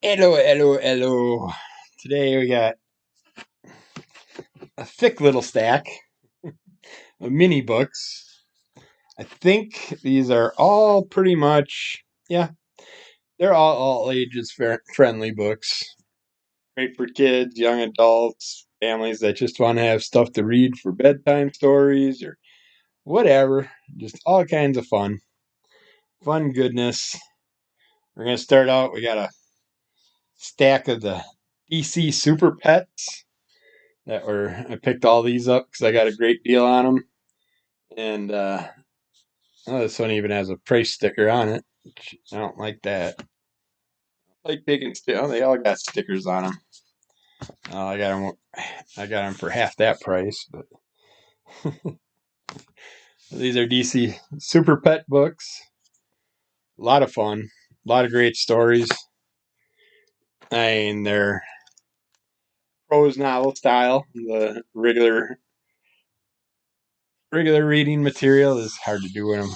Hello, hello, hello. Today we got a thick little stack of mini books. I think these are all pretty much, yeah, they're all ages friendly books. Great for kids, young adults, families that just want to have stuff to read for bedtime stories or whatever. Just all kinds of fun goodness. We're going to start out. We got a stack of the DC Super Pets I picked all these up because I got a great deal on them. And oh, this one even has a price sticker on it. I don't like that. Like big and still, they all got stickers on them. I got them. I got them for half that price. But these are DC Super Pet books. A lot of fun. A lot of great stories. And they're prose novel style. The regular reading material is hard to do when I'm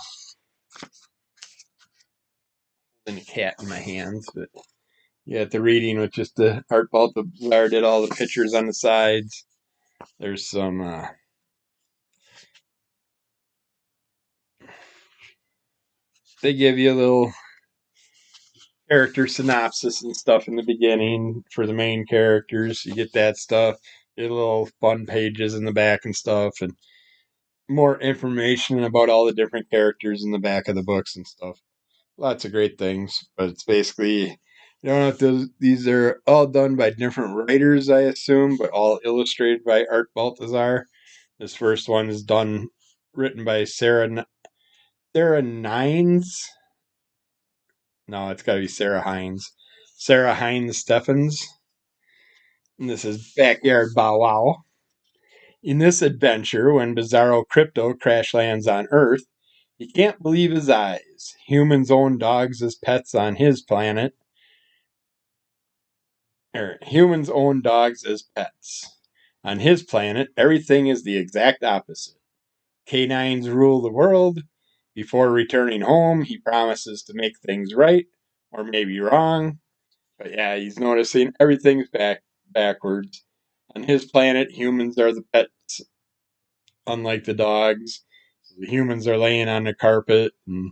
holding a cat in my hands, but yeah, the reading with just the art ball, the Blair did all the pictures on the sides. There's some they give you a little character synopsis and stuff in the beginning for the main characters. You get that stuff. Get little fun pages in the back and stuff, and more information about all the different characters in the back of the books and stuff. Lots of great things, but it's basically, you don't know if these are all done by different writers, I assume, but all illustrated by Art Baltazar. This first one is written by Sarah Nines. No, it's got to be Sarah Hines. Sarah Hines Steffens. And this is Backyard Bowwow. In this adventure, when Bizarro Crypto crash lands on Earth, he can't believe his eyes. Humans own dogs as pets on his planet. Humans own dogs as pets. On his planet, everything is the exact opposite. Canines rule the world. Before returning home, he promises to make things right, or maybe wrong. But yeah, he's noticing everything's backwards. On his planet, humans are the pets, unlike the dogs. The humans are laying on the carpet and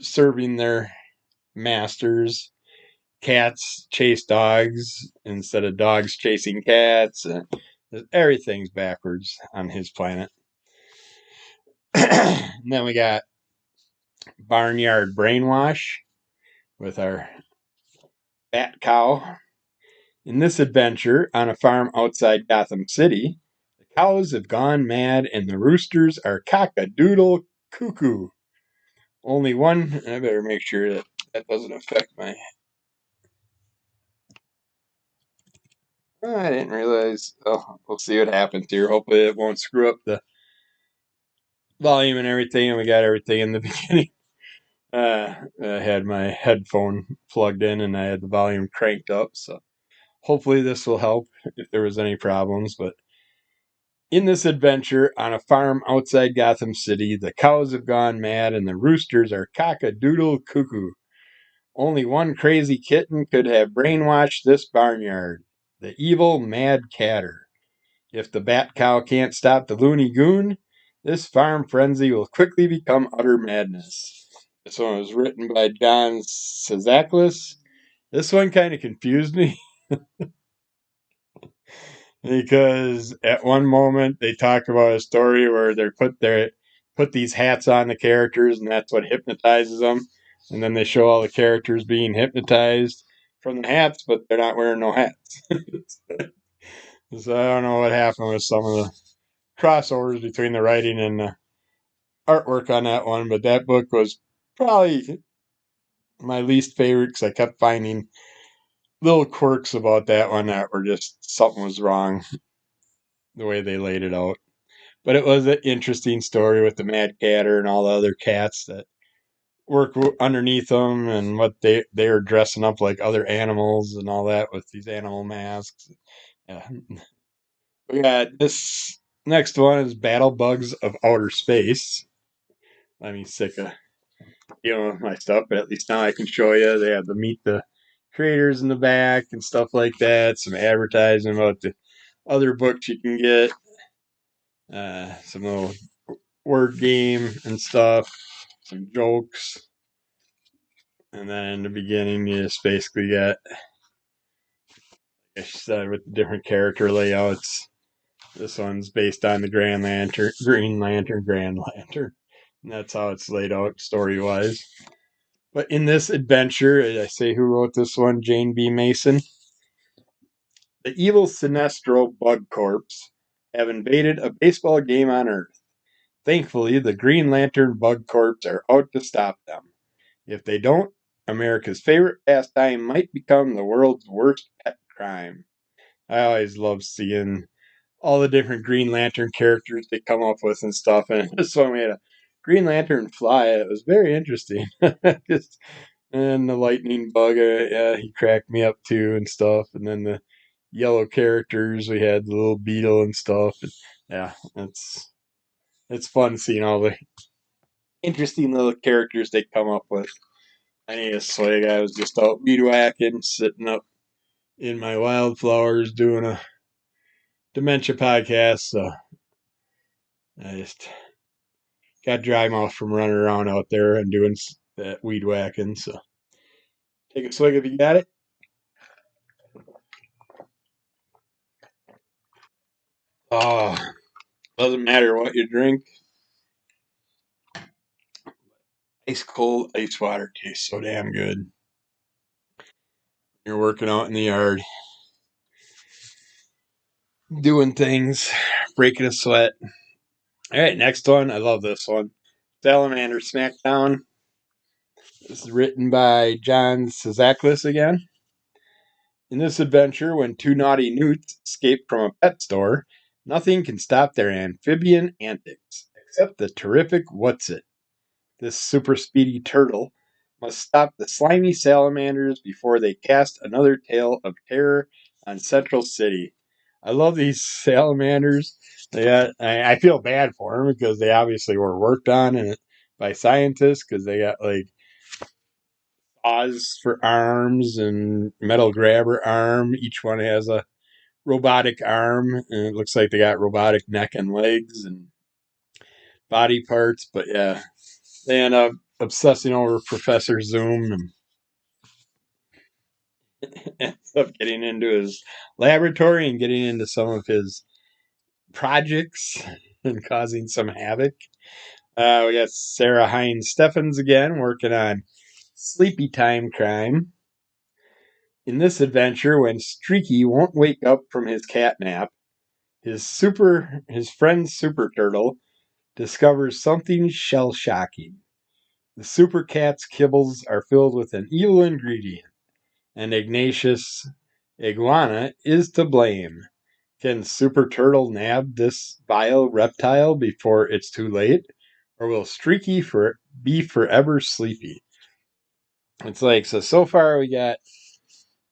serving their masters. Cats chase dogs instead of dogs chasing cats. Everything's backwards on his planet. And then we got Barnyard Brainwash with our bat cow. In this adventure on a farm outside Gotham City, the cows have gone mad and the roosters are cock-a-doodle cuckoo. Only one. I better make sure that doesn't affect my. I didn't realize. Oh, we'll see what happens here. Hopefully, it won't screw up the volume and everything. And we got everything in the beginning. I had my headphone plugged in and I had the volume cranked up. So hopefully, this will help if there was any problems. But in this adventure on a farm outside Gotham City, the cows have gone mad and the roosters are cock-a-doodle cuckoo. Only one crazy kitten could have brainwashed this barnyard, the evil Mad Catter. If the bat cow can't stop the loony goon, this farm frenzy will quickly become utter madness. This one was written by John Sazaklis. This one kind of confused me because at one moment they talk about a story where put these hats on the characters and that's what hypnotizes them, and then they show all the characters being hypnotized from the hats, but they're not wearing no hats. So I don't know what happened with some of the crossovers between the writing and the artwork on that one, but that book was probably my least favorite because I kept finding little quirks about that one that were just something was wrong the way they laid it out. But it was an interesting story with the Mad Catter and all the other cats that work underneath them, and what they were dressing up like other animals and all that with these animal masks. Yeah. We got this next one is Battle Bugs of Outer Space. I'm sick of my stuff, but at least now I can show you. They have the Meet the creators in the back and stuff like that. Some advertising about the other books you can get. Some little word game and stuff. Some jokes. And then in the beginning, you just basically get, like I said, with different character layouts. This one's based on the Green Lantern, Grand Lantern. And that's how it's laid out story wise. But in this adventure, I say who wrote this one? Jane B. Mason. The evil Sinestro Bug Corps have invaded a baseball game on Earth. Thankfully, the Green Lantern Bug Corps are out to stop them. If they don't, America's favorite pastime might become the world's worst pet crime. I always love seeing all the different Green Lantern characters they come up with and stuff. And this one we had a Green Lantern fly. It was very interesting. And the lightning bug, yeah, he cracked me up too and stuff. And then the yellow characters, we had the little beetle and stuff. And yeah, it's fun seeing all the interesting little characters they come up with. I need a swig. I was just out weed whacking, sitting up in my wildflowers doing a dementia podcast. So I just got dry mouth from running around out there and doing that weed whacking. So take a swig if you got it. Oh, doesn't matter what you drink. Ice cold ice water tastes so damn good. You're working out in the yard, doing things, breaking a sweat. All right, next one. I love this one. Salamander Smackdown. This is written by John Cizaklis again. In this adventure, when two naughty newts escape from a pet store, nothing can stop their amphibian antics except the terrific What's-It. This super speedy turtle must stop the slimy salamanders before they cast another tale of terror on Central City. I love these salamanders. I feel bad for them because they obviously were worked on by scientists because they got like claws for arms and metal grabber arm. Each one has a robotic arm, and it looks like they got robotic neck and legs and body parts. But yeah, they end up obsessing over Professor Zoom and ends up getting into his laboratory and getting into some of his projects and causing some havoc. We got Sarah Hines Steffens again working on Sleepy Time Crime. In this adventure, when Streaky won't wake up from his cat nap, his friend Super Turtle discovers something shell shocking. The Super Cat's kibbles are filled with an evil ingredient, and Ignatius Iguana is to blame. Can Super Turtle nab this vile reptile before it's too late? Or will Streaky be forever sleepy? It's like, so far we got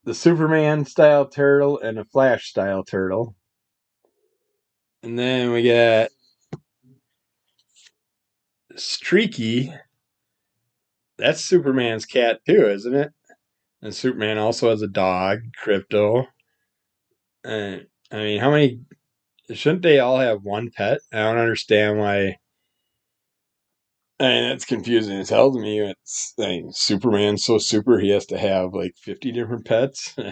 the Superman style turtle and a Flash style turtle. And then we got Streaky. That's Superman's cat too, isn't it? And Superman also has a dog, Crypto. And I mean, how many? Shouldn't they all have one pet? I don't understand why. I mean, that's confusing as hell to me. Superman's so super, he has to have like 50 different pets. I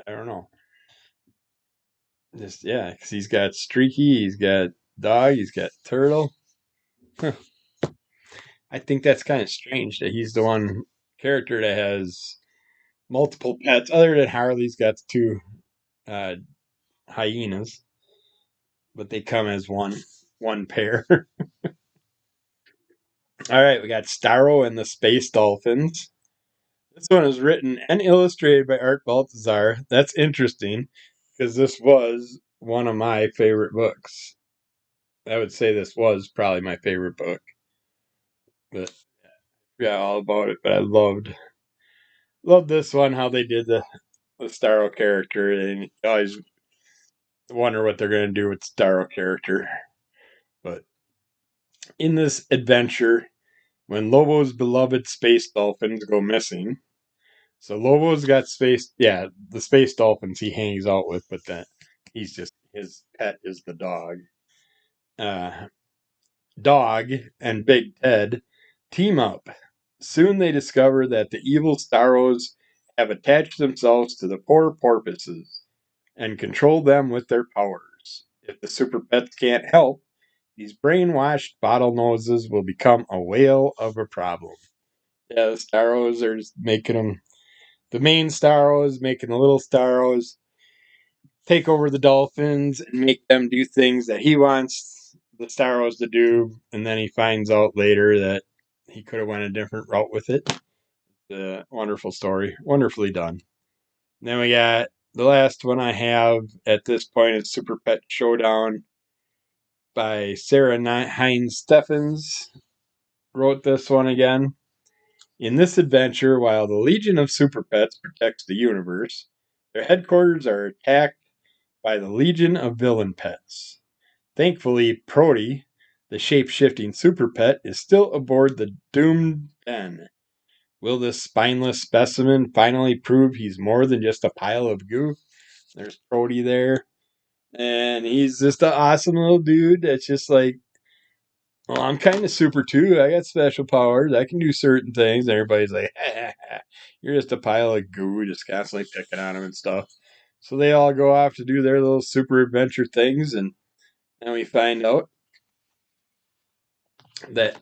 don't know. Just, yeah, because he's got Streaky, he's got Dog, he's got Turtle. Huh. I think that's kind of strange that he's the one character that has multiple pets, other than Harley's got two uh, hyenas, but they come as one pair. All right, we got Starro and the Space Dolphins. This one is written and illustrated by Art Baltazar. That's interesting because this was one of my favorite books. I would say this was probably my favorite book, but yeah, all about it. But I loved this one. How they did the Starro character, and you always wonder what they're going to do with the Starro character. But in this adventure, when Lobo's beloved space dolphins go missing, So Lobo's got space. Yeah, the space dolphins he hangs out with, but then he's just his pet is the dog. Uh, Dog and Big Ted team up. Soon they discover that the evil Starros have attached themselves to the poor porpoises and control them with their powers. If the super pets can't help, these brainwashed bottlenoses will become a whale of a problem. Yeah, the Starros are just making them. The main Starros making the little Starros take over the Dolphins and make them do things that he wants the Starros to do, and then he finds out later that he could have went a different route with it. The wonderful story, wonderfully done. Then we got the last one I have at this point is Super Pet Showdown by Sarah Hines Steffens. Wrote this one again. In this adventure, while the Legion of Super Pets protects the universe, their headquarters are attacked by the Legion of Villain Pets. Thankfully, Prody, the shape-shifting super pet, is still aboard the doomed den. Will this spineless specimen finally prove he's more than just a pile of goo? There's Prody there. And he's just an awesome little dude that's just like, well, I'm kind of super too. I got special powers. I can do certain things. And everybody's like, you're just a pile of goo, just constantly picking on him and stuff. So they all go off to do their little super adventure things. And then we find out that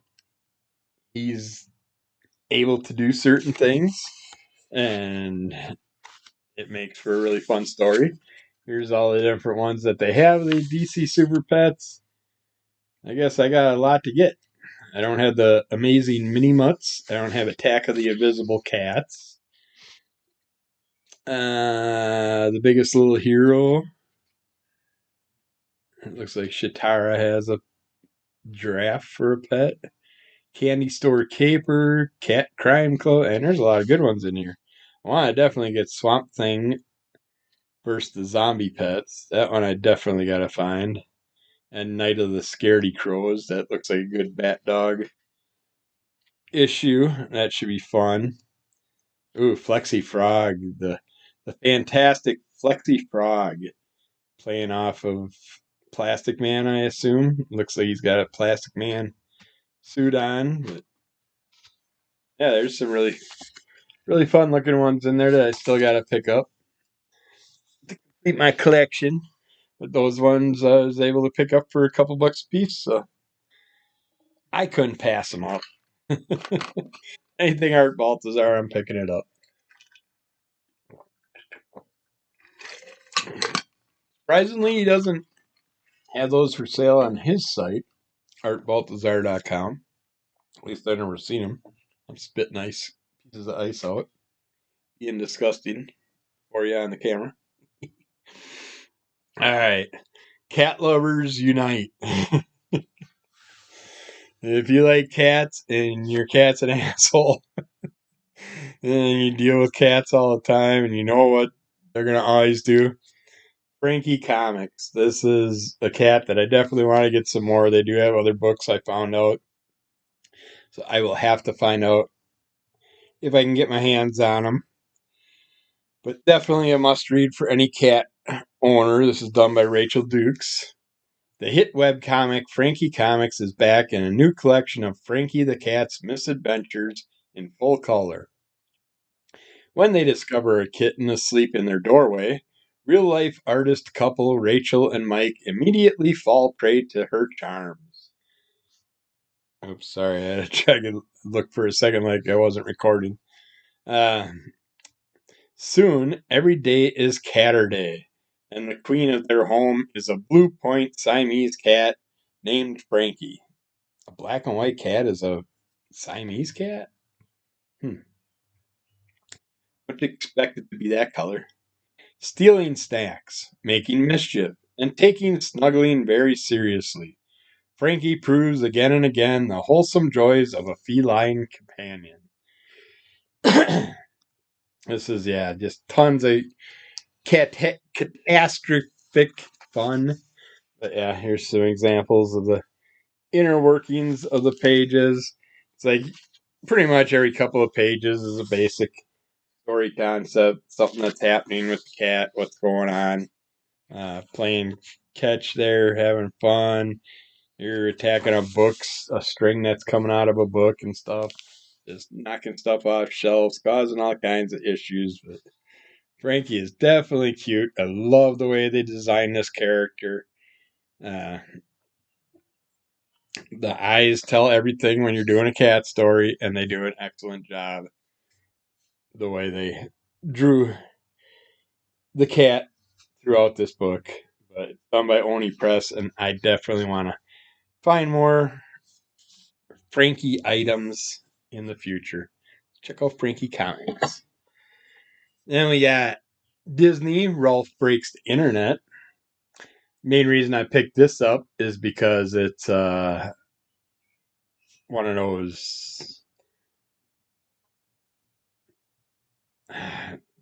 he's able to do certain things. And it makes for a really fun story. Here's all the different ones that they have, the DC Super Pets. I guess I got a lot to get. I don't have the amazing mini mutts. I don't have Attack of the Invisible Cats. The biggest little hero. It looks like Shatara has a giraffe for a pet. Candy Store Caper, Cat Crime Club, and there's a lot of good ones in here. I want to definitely get Swamp Thing versus the Zombie Pets. That one I definitely got to find. And Night of the Scaredy Crows. That looks like a good Bat Dog issue. That should be fun. Ooh, Flexi Frog, the fantastic Flexi Frog, playing off of Plastic Man, I assume. Looks like he's got a Plastic Man suit on. But yeah, there's some really fun looking ones in there that I still got to pick up to complete my collection. But those ones I was able to pick up for a couple bucks a piece, so I couldn't pass them up. Anything Art Baltazar, I'm picking it up. Surprisingly, he doesn't have those for sale on his site, artbaltazar.com. At least I've never seen them. I'm spitting ice pieces of ice out. Being disgusting for you on the camera. All right. Cat lovers unite. If you like cats and your cat's an asshole and you deal with cats all the time and you know what they're going to always do, Frankie Comics. This is a cat that I definitely want to get some more. They do have other books I found out. So I will have to find out if I can get my hands on them. But definitely a must read for any cat owner. This is done by Rachel Dukes. The hit webcomic Frankie Comics is back in a new collection of Frankie the Cat's misadventures in full color. When they discover a kitten asleep in their doorway, real life artist couple Rachel and Mike immediately fall prey to her charms. Oops, sorry, I had to try to look for a second like I wasn't recording. Soon, every day is Catter Day, and the queen of their home is a blue point Siamese cat named Frankie. A black and white cat is a Siamese cat? Wouldn't expect it to be that color. Stealing snacks, making mischief, and taking snuggling very seriously. Frankie proves again and again the wholesome joys of a feline companion. This is, yeah, just tons of catastrophic fun. But yeah, here's some examples of the inner workings of the pages. It's like pretty much every couple of pages is a basic story concept, something that's happening with the cat, what's going on. Playing catch there, having fun. You're attacking a string that's coming out of a book and stuff. Just knocking stuff off shelves, causing all kinds of issues. But Frankie is definitely cute. I love the way they designed this character. Uh, the eyes tell everything when you're doing a cat story, and they do an excellent job the way they drew the cat throughout this book. But it's done by Oni Press, and I definitely want to find more Frankie items in the future. Check out Frankie Comics. Then we got Disney, Ralph Breaks the Internet. Main reason I picked this up is because it's one of those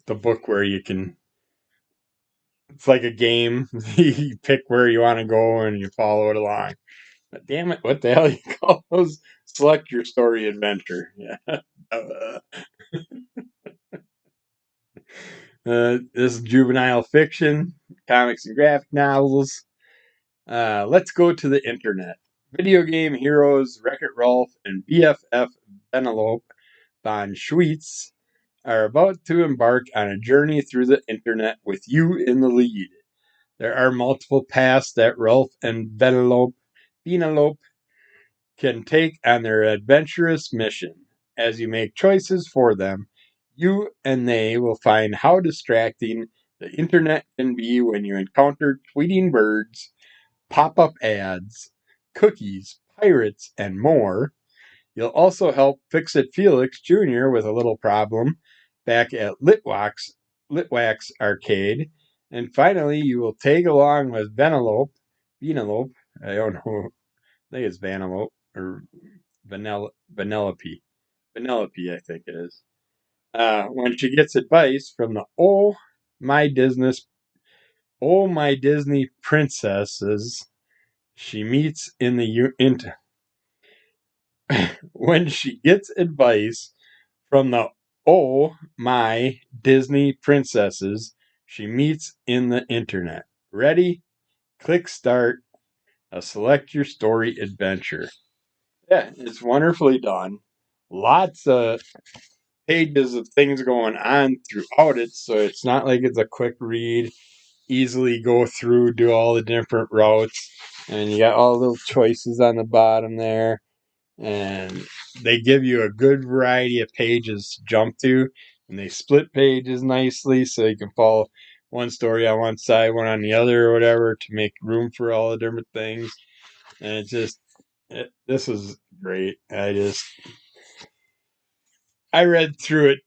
the book where you can it's like a game. You pick where you want to go and you follow it along. But damn it, what the hell you call those? Select your story adventure. Yeah. This is juvenile fiction, comics and graphic novels. Let's go to the internet. Video game heroes Wreck-It Ralph and BFF Vanellope von Schweetz are about to embark on a journey through the internet with you in the lead. There are multiple paths that Ralph and Vanellope can take on their adventurous mission. As you make choices for them, you and they will find how distracting the internet can be when you encounter tweeting birds, pop up ads, cookies, pirates, and more. You'll also help Fix It Felix Jr. with a little problem back at Litwax Arcade. And finally, you will tag along with Vanellope, I don't know, I think it's Vanellope, or Vanellope. Vanellope, I think it is. When she gets advice from the Oh My Disney Princesses she meets in the when she gets advice from the Oh My Disney Princesses she meets in the internet. Ready? Click start. A select your story adventure. Yeah, it's wonderfully done. Lots of pages of things going on throughout it, so it's not like it's a quick read. Easily go through, do all the different routes, and you got all the little choices on the bottom there. And they give you a good variety of pages to jump to, and they split pages nicely so you can follow one story on one side, one on the other, or whatever, to make room for all the different things. And this is great. I read through it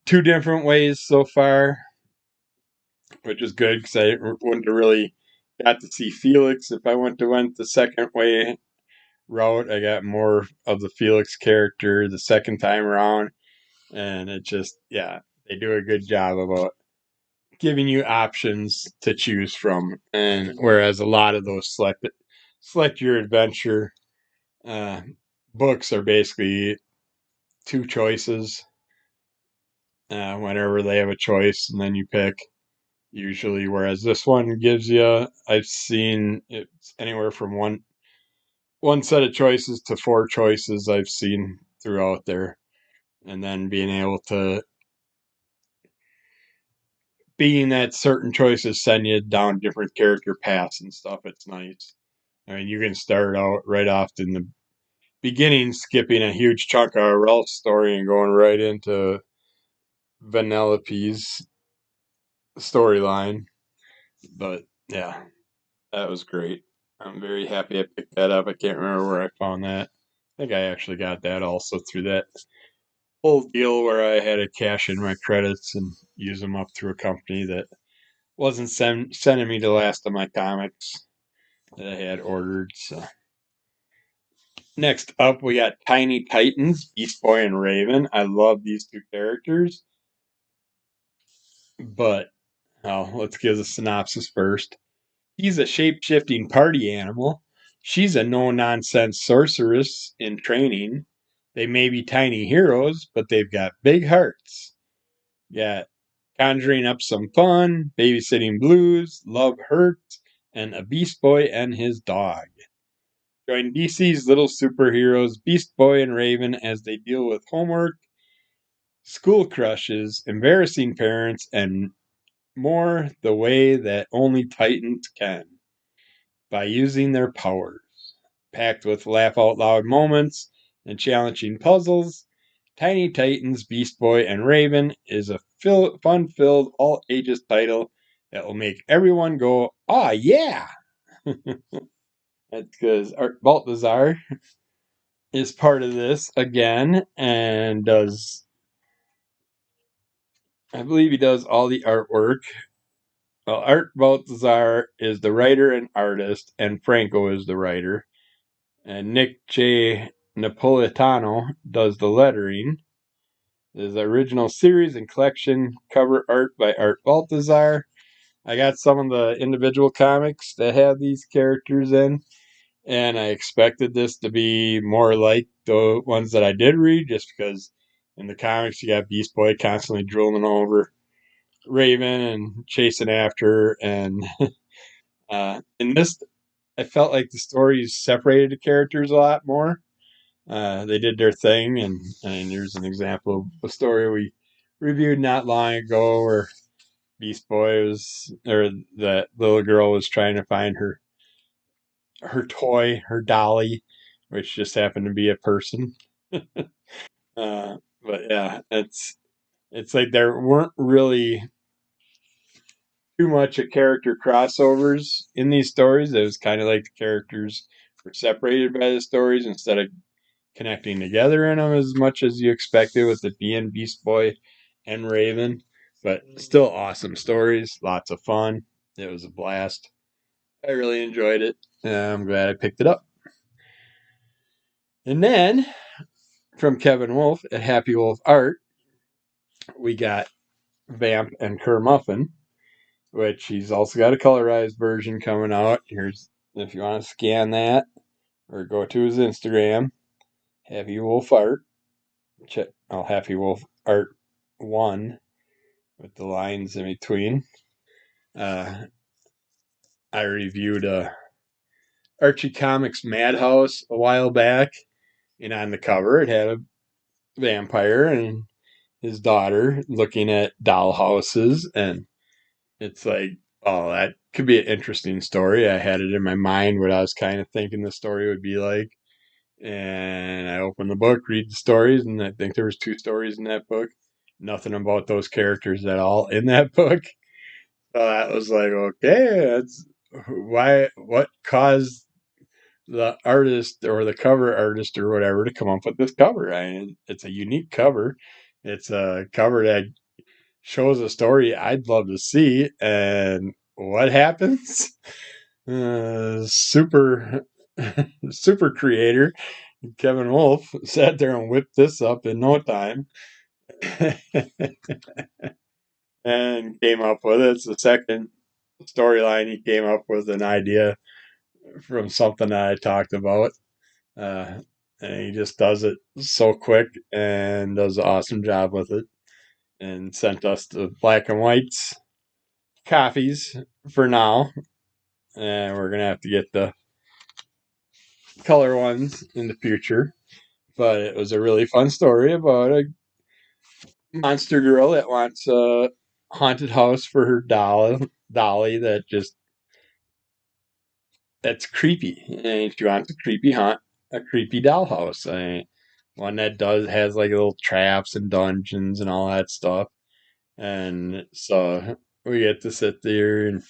two different ways so far, which is good because I wouldn't have really got to see Felix if I went the second way route. I got more of the Felix character the second time around, and it just they do a good job about giving you options to choose from. And whereas a lot of those select your adventure uh, books are basically two choices. Whenever they have a choice, and then you pick usually. Whereas this one gives you, I've seen it's anywhere from one set of choices to four choices I've seen throughout there, and then being that certain choices send you down different character paths and stuff. It's nice. I mean, you can start out right off in the beginning, skipping a huge chunk of Ralph's story and going right into Vanellope's storyline. But yeah, that was great. I'm very happy I picked that up. I can't remember where I found that. I think I actually got that also through that whole deal where I had to cash in my credits and use them up through a company that wasn't sending me the last of my comics that I had ordered. So next up, we got Tiny Titans, Beast Boy and Raven. I love these two characters, but let's give the synopsis first. He's a shape-shifting party animal. She's a no-nonsense sorceress in training. They may be tiny heroes, but they've got big hearts. Got Conjuring Up Some Fun, Babysitting Blues, Love Hurts, and A Beast Boy and His Dog. Join DC's little superheroes, Beast Boy and Raven, as they deal with homework, school crushes, embarrassing parents, and more the way that only Titans can by using their powers. Packed with laugh out loud moments and challenging puzzles, Tiny Titans, Beast Boy, and Raven is a fun filled, all ages title that will make everyone go, "Ah, yeah!" That's because Art Baltazar is part of this again and I believe he does all the artwork. Well, Art Baltazar is the writer and artist, and Franco is the writer. And Nick J. Napolitano does the lettering. There's the original series and collection cover art by Art Baltazar. I got some of the individual comics that have these characters in, and I expected this to be more like the ones that I did read, just because in the comics you got Beast Boy constantly drooling over Raven and chasing after her, and in this, I felt like the stories separated the characters a lot more. They did their thing, and here's an example of a story we reviewed not long ago where Beast Boy was, or that little girl was trying to find her toy, her dolly, which just happened to be a person. But yeah, it's like there weren't really too much of character crossovers in these stories. It was kind of like the characters were separated by the stories instead of connecting together in them as much as you expected with it being Beast Boy and Raven. But still awesome stories, lots of fun. It was a blast. I really enjoyed it. I'm glad I picked it up. And then from Kevin Wolf at Happy Wolf Art, we got Vamp and Curmuffin, which he's also got a colorized version coming out. Here's if you want to scan that or go to his Instagram, Happy Wolf Art. Check Happy Wolf Art 1 with the lines in between. Uh, I reviewed Archie Comics Madhouse a while back, and on the cover it had a vampire and his daughter looking at doll houses, and it's like, oh, that could be an interesting story. I had it in my mind what I was kind of thinking the story would be like, and I opened the book, read the stories, and I think there was 2 stories in that book. Nothing about those characters at all in that book. So that was like, okay, that's why. What caused the artist or the cover artist or whatever to come up with this cover? I mean, it's a unique cover. It's a cover that shows a story I'd love to see. And what happens? Super, super creator Kevin Wolf sat there and whipped this up in no time. And came up with it. It's the second storyline he came up with an idea from something that I talked about. Uh, and he just does it so quick and does an awesome job with it. And sent us the black and whites copies for now. And we're gonna have to get the color ones in the future. But it was a really fun story about a monster girl that wants a haunted house for her dolly that just that's creepy. And she wants a creepy dollhouse. One that does has like little traps and dungeons and all that stuff. And so we get to sit there and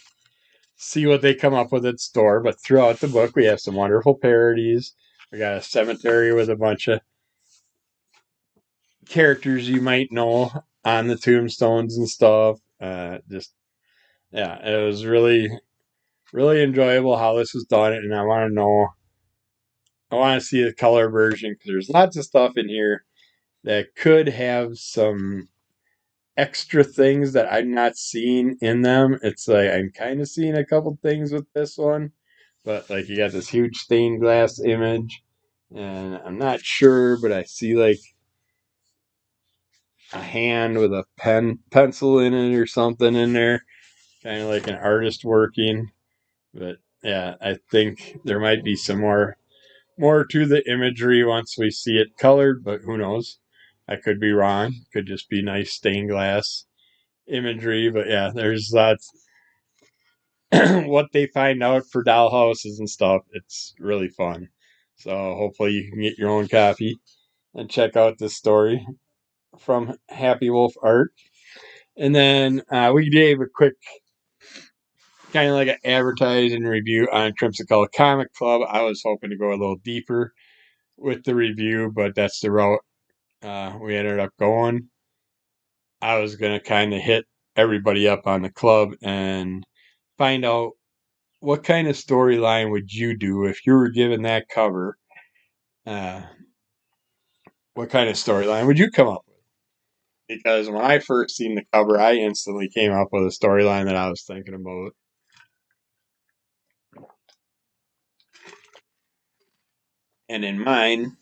see what they come up with at store. But throughout the book, we have some wonderful parodies. We got a cemetery with a bunch of characters you might know on the tombstones and stuff. Just yeah, it was really enjoyable how this was done, and I want to know. I want to see the color version because there's lots of stuff in here that could have some extra things that I'm not seeing in them. It's like I'm kind of seeing a couple things with this one, but like you got this huge stained glass image, and I'm not sure, but I see like a hand with a pencil in it or something in there, kind of like an artist working. But yeah, I think there might be some more to the imagery once we see it colored, but who knows? I could be wrong. Could just be nice stained glass imagery. But yeah, there's lots what they find out for doll houses and stuff. It's really fun. So hopefully you can get your own copy and check out this story from Happy Wolf Art. And then we gave a quick kind of like an advertising review on Crimson Comic Club. I was hoping to go a little deeper with the review, but that's the route we ended up going. I was going to kind of hit everybody up on the club and find out what kind of storyline would you do if you were given that cover. Uh, what kind of storyline would you come up with? Because when I first seen the cover, I instantly came up with a storyline that I was thinking about. And in mine,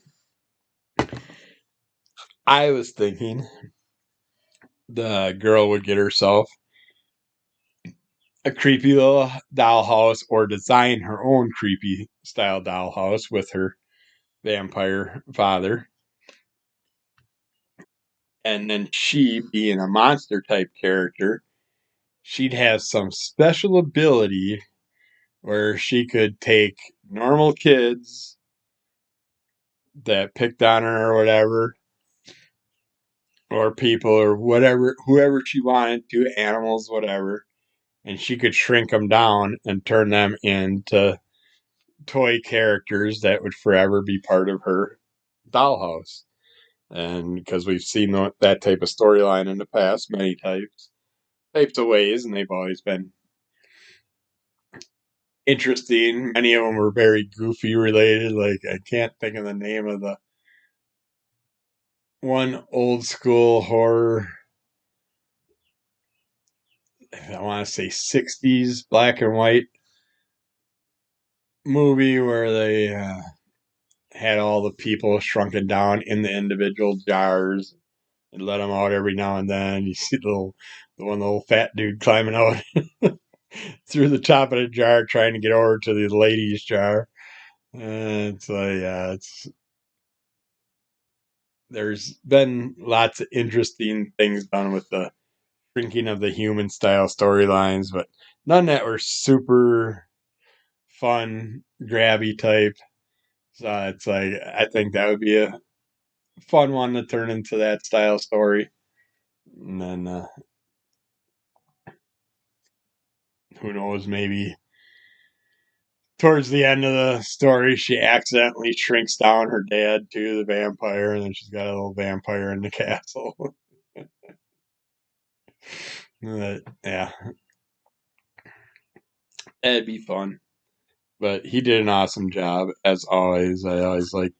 I was thinking the girl would get herself a creepy little dollhouse or design her own creepy style dollhouse with her vampire father. And then she, being a monster type character, she'd have some special ability where she could take normal kids that picked on her or whatever, or people or whatever, whoever she wanted to, animals, whatever, and she could shrink them down and turn them into toy characters that would forever be part of her dollhouse. And because we've seen that type of storyline in the past many types of ways, and they've always been interesting. Many of them were very goofy related. Like I can't think of the name of the one old school horror. I want to say 60s black and white movie where they had all the people shrunken down in the individual jars and let them out every now and then. You see the one little fat dude climbing out through the top of the jar trying to get over to the ladies' jar. And it's like, yeah, there's been lots of interesting things done with the shrinking of the human style storylines, but none that were super fun, grabby type. So it's like, I think that would be a fun one to turn into that style story. And then, who knows, maybe towards the end of the story, she accidentally shrinks down her dad to the vampire, and then she's got a little vampire in the castle. But, yeah, that'd be fun. But he did an awesome job, as always. I always like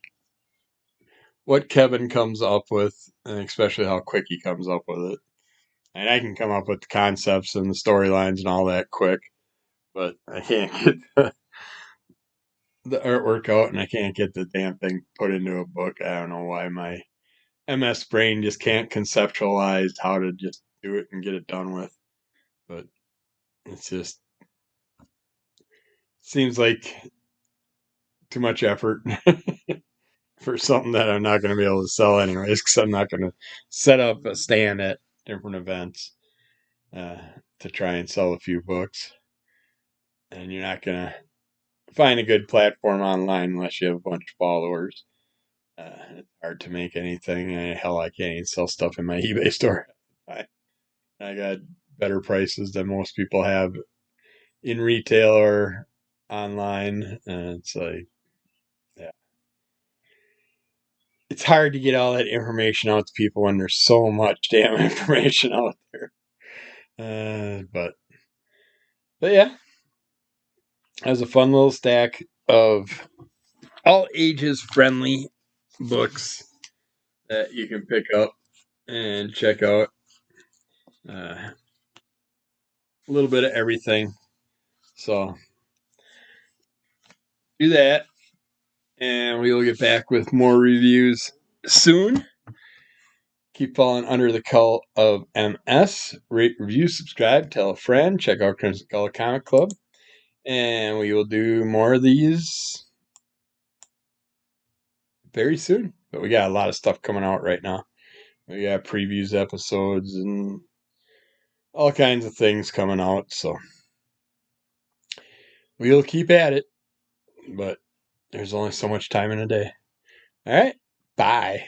what Kevin comes up with, and especially how quick he comes up with it. And I can come up with the concepts and the storylines and all that quick, but I can't get the artwork out, and I can't get the damn thing put into a book. I don't know why my MS brain just can't conceptualize how to just do it and get it done with. But it's just seems like too much effort for something that I'm not going to be able to sell anyways, because I'm not going to set up a stand at different events uh, to try and sell a few books. And you're not going to find a good platform online unless you have a bunch of followers. It's hard to make anything. Hell, I can't even sell stuff in my eBay store. I got better prices than most people have in retail or online. And it's like, yeah, it's hard to get all that information out to people when there's so much damn information out there. But yeah, it was a fun little stack of all ages friendly books that you can pick up and check out. A little bit of everything. So do that, and we will get back with more reviews soon. Keep falling under the cult of MS. Rate, review, subscribe, tell a friend. Check out Crimson Color Comic Club. And we will do more of these very soon. But we got a lot of stuff coming out right now. We got previews episodes and all kinds of things coming out. So we'll keep at it. But there's only so much time in a day. All right. Bye.